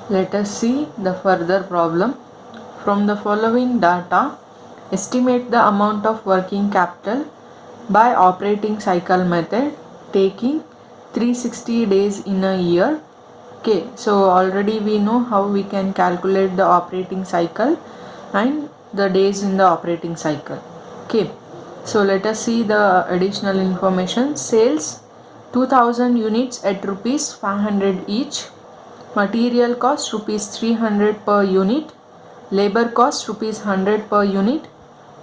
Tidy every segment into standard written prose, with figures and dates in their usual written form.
Let us see the further problem. From the following data, estimate the amount of working capital by operating cycle method taking 360 days in a year. Okay, so already we know how we can calculate the operating cycle and the days in the operating cycle. Okay, so let us see the additional information. Sales 2000 units at rupees 500 each. Material cost rupees 300 per unit. Labor cost rupees 100 per unit.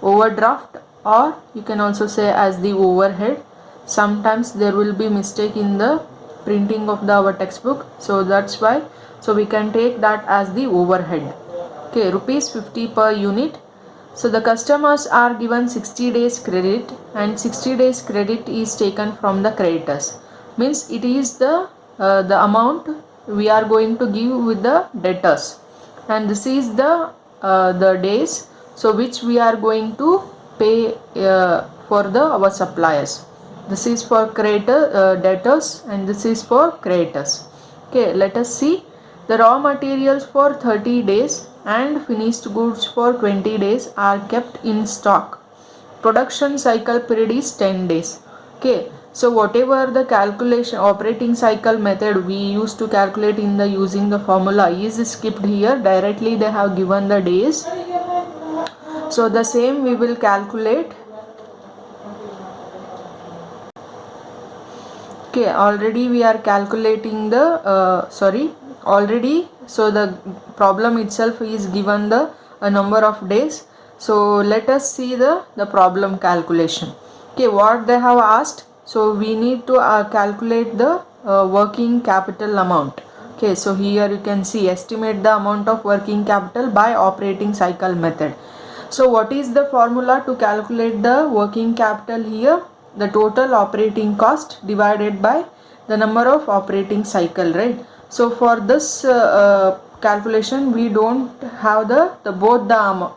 Overdraft, or you can also say as the overhead. Sometimes there will be mistake in the printing of our textbook, so that's why, so we can take that as the overhead. Okay, rupees 50 per unit. So the customers are given 60 days credit, and 60 days credit is taken from the creditors. Means it is the amount we are going to give with the debtors, and this is the days so which we are going to pay for the our suppliers. This is for debtors, and this is for creditors. Okay, let us see. The raw materials for 30 days and finished goods for 20 days are kept in stock. Production cycle period is 10 days. Okay, so whatever the calculation operating cycle method we used to calculate in the using the formula is skipped here. Directly they have given the days, so the same we will calculate. Okay, already we are calculating the already, so the problem itself is given the number of days. So let us see the problem calculation. Okay, what they have asked, so we need to calculate the working capital amount. Okay, so here you can see estimate the amount of working capital by operating cycle method. So what is the formula to calculate the working capital here? The total operating cost divided by the number of operating cycle, right? So for this calculation we don't have the both the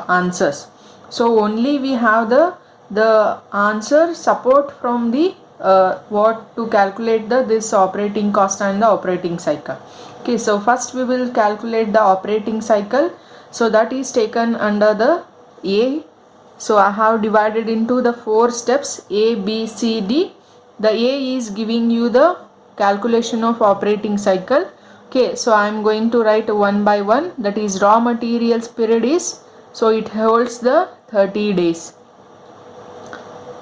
answers, so only we have the answer support from the what to calculate this operating cost and the operating cycle. Okay, so first we will calculate the operating cycle, so that is taken under the A. So I have divided into the 4 steps A, B, C, D. The A is giving you the calculation of operating cycle. Okay, so I am going to write one by one. That is raw materials period is, so it holds the 30 days.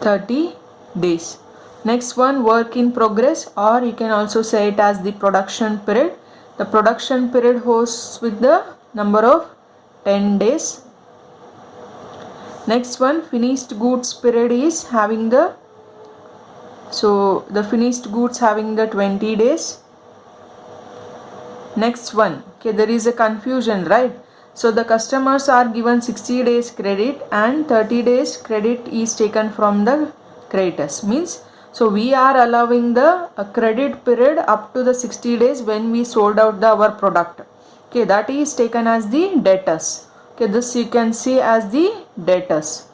30 days. Next one, work in progress, or you can also say it as the production period. The production period holds with the number of 10 days. Next one, finished goods period is having the, so the finished goods having the 20 days. Next one, okay, there is a confusion, right? So the customers are given 60 days credit and 30 days credit is taken from the creditors. Means, so we are allowing the credit period up to the 60 days when we sold out our product. Okay, that is taken as the debtors. Okay, this you can see as the debtors.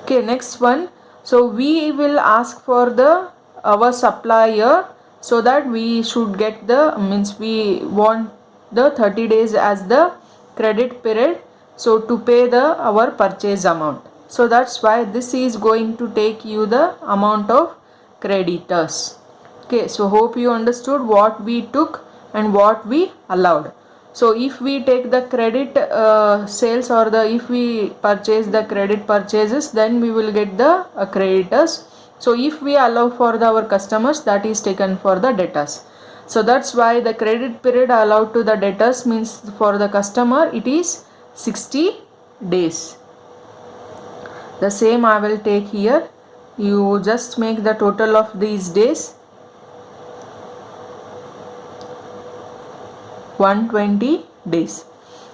Okay, next one, so we will ask for the our supplier, so that we should get the, means we want the 30 days as the credit period, so to pay the our purchase amount. So that's why this is going to take you the amount of creditors. Okay, so hope you understood what we took and what we allowed. So if we take the credit sales, or if we purchase the credit purchases, then we will get the creditors. So if we allow for our customers, that is taken for the debtors. So that's why the credit period allowed to the debtors, means for the customer it is 60 days. The same I will take here. You just make the total of these days. 120 days.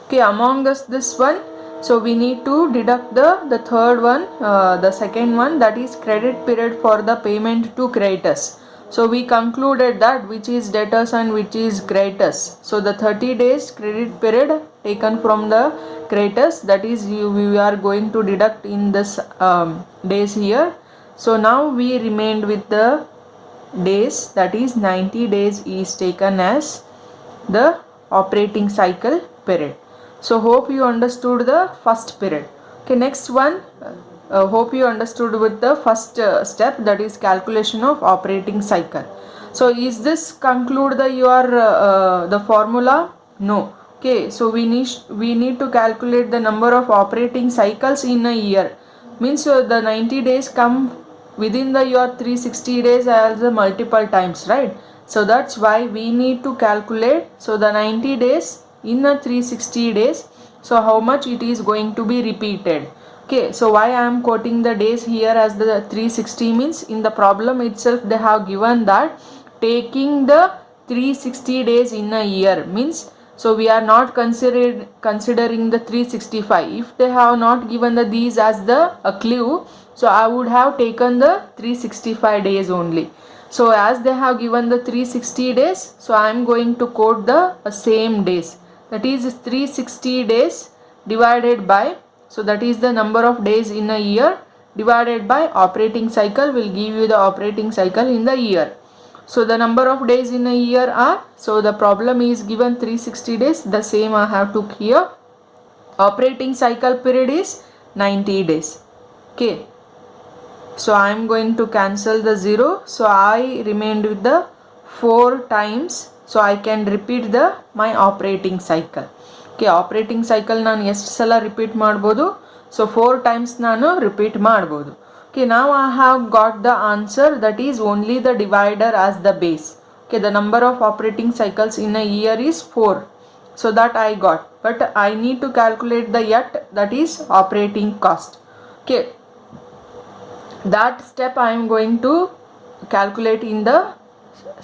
Okay, among us this one, so we need to deduct the third one, the second one, that is credit period for the payment to creditors. So we concluded that which is debtors and which is creditors. So the 30 days credit period taken from the creditors, that is we are going to deduct in this days here. So now we remained with the days, that is 90 days is taken as the operating cycle period. So hope you understood the first period. Okay, next one, hope you understood with the first step, that is calculation of operating cycle. So is this conclude the formula? No. Okay, so we need to calculate the number of operating cycles in a year. Means the 90 days come within the your 360 days as a multiple times, right? So that's why we need to calculate, so the 90 days in a 360 days, so how much it is going to be repeated. Okay, so why I am quoting the days here as the 360 means in the problem itself they have given that taking the 360 days in a year means, so we are not considering the 365. If they have not given the these as the a clue, so I would have taken the 365 days only. So as they have given the 360 days, so I am going to quote the same days, that is 360 days divided by, so that is the number of days in a year divided by operating cycle will give you the operating cycle in the year. So the number of days in a year are, so the problem is given 360 days, the same I have took here. Operating cycle period is 90 days. Okay, so I am going to cancel the 0, so I remained with the 4 times, so I can repeat the my operating cycle. Okay, operating cycle ನಾನು ಎಷ್ಟು ಸಲ repeat ಮಾಡ್ಬೋದು, so 4 times ನಾನು repeat ಮಾಡ್ಬೋದು. Okay, now I have got the answer, that is only the divider as the base. Okay, the number of operating cycles in a year is 4, so that I got, but I need to calculate the yet, that is operating cost. Okay, that step I am going to calculate in the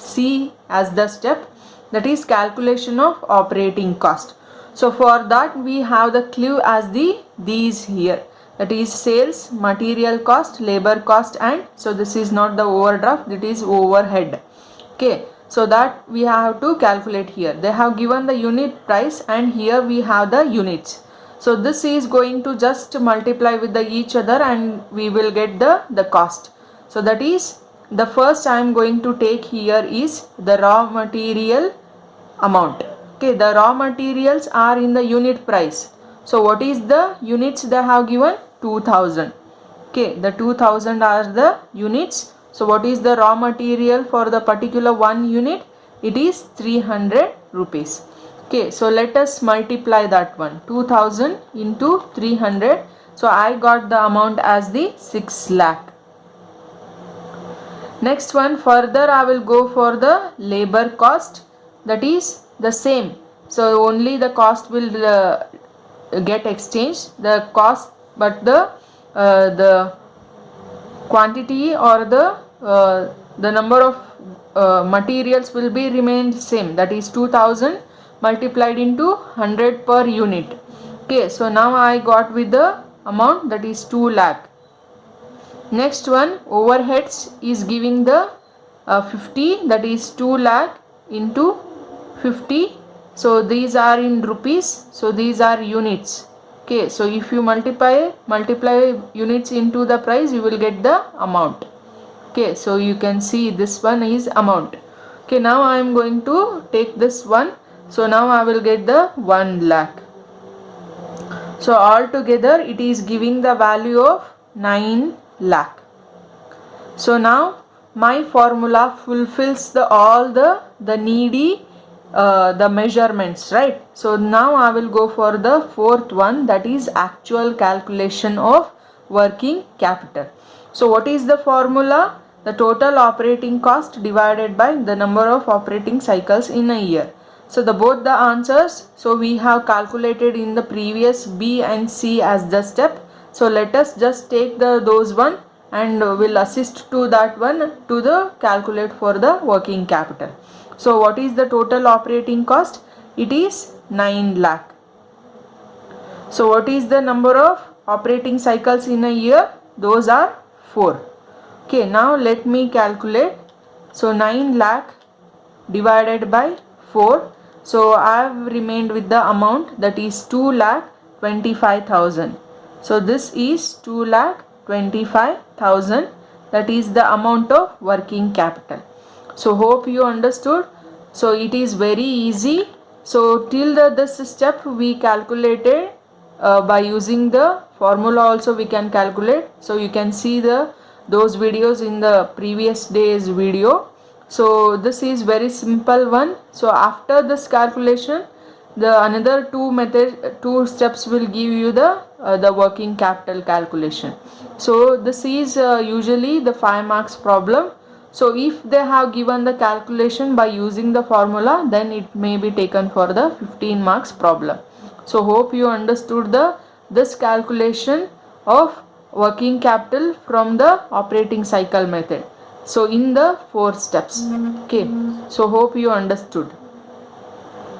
C as the step, that is calculation of operating cost. So for that we have the clue as these here, that is sales, material cost, labor cost, and so this is not the overdraft, it is overhead. Okay, so that we have to calculate here. They have given the unit price and here we have the units. So this is going to just multiply with the each other and we will get the cost. So that is the first I am going to take here is the raw material amount. Okay, the raw materials are in the unit price. So what is the units they have given? 2000. Okay, the 2000 are the units. So what is the raw material for the particular one unit? It is 300 rupees. Okay, so let us multiply that one, 2000 into 300. So I got the amount as the 6 lakh. Next one, further I will go for the labor cost, that is the same. So only the cost will get exchanged, the cost, but the quantity or the number of materials will be remained same, that is 2000 multiplied into 100 per unit. Okay, so now I got with the amount, that is 2 lakh. Next one, overheads is giving the 50, that is 2 lakh into 50. So these are in rupees, so these are units. Okay, so if you multiply units into the price, you will get the amount. Okay, so you can see this one is amount. Okay, now I am going to take this one, so now I will get the 1 lakh. So altogether it is giving the value of 9 lakh. So now my formula fulfills all the needy the measurements, right? So now I will go for the fourth one, that is actual calculation of working capital. So what is the formula? The total operating cost divided by the number of operating cycles in a year. So both the answers, so we have calculated in the previous B and C as the step. So let us just take those one and will assist to that one to the calculate for the working capital. So what is the total operating cost? It is 9 lakh. So what is the number of operating cycles in a year? Those are 4. Okay, now let me calculate. So 9 lakh divided by 4. So I have remained with the amount, that is 2 lakh 25,000. So this is 2 lakh 25,000, that is the amount of working capital. So hope you understood. So it is very easy So till this step we calculated by using the formula also we can calculate. So you can see those videos in the previous day's video. So this is very simple one. So after this calculation, the another two steps will give you the working capital calculation. So this is usually the 5 marks problem. So if they have given the calculation by using the formula, then it may be taken for the 15 marks problem. So hope you understood this calculation of working capital from the operating cycle method. So in the 4 steps. Okay. So hope you understood.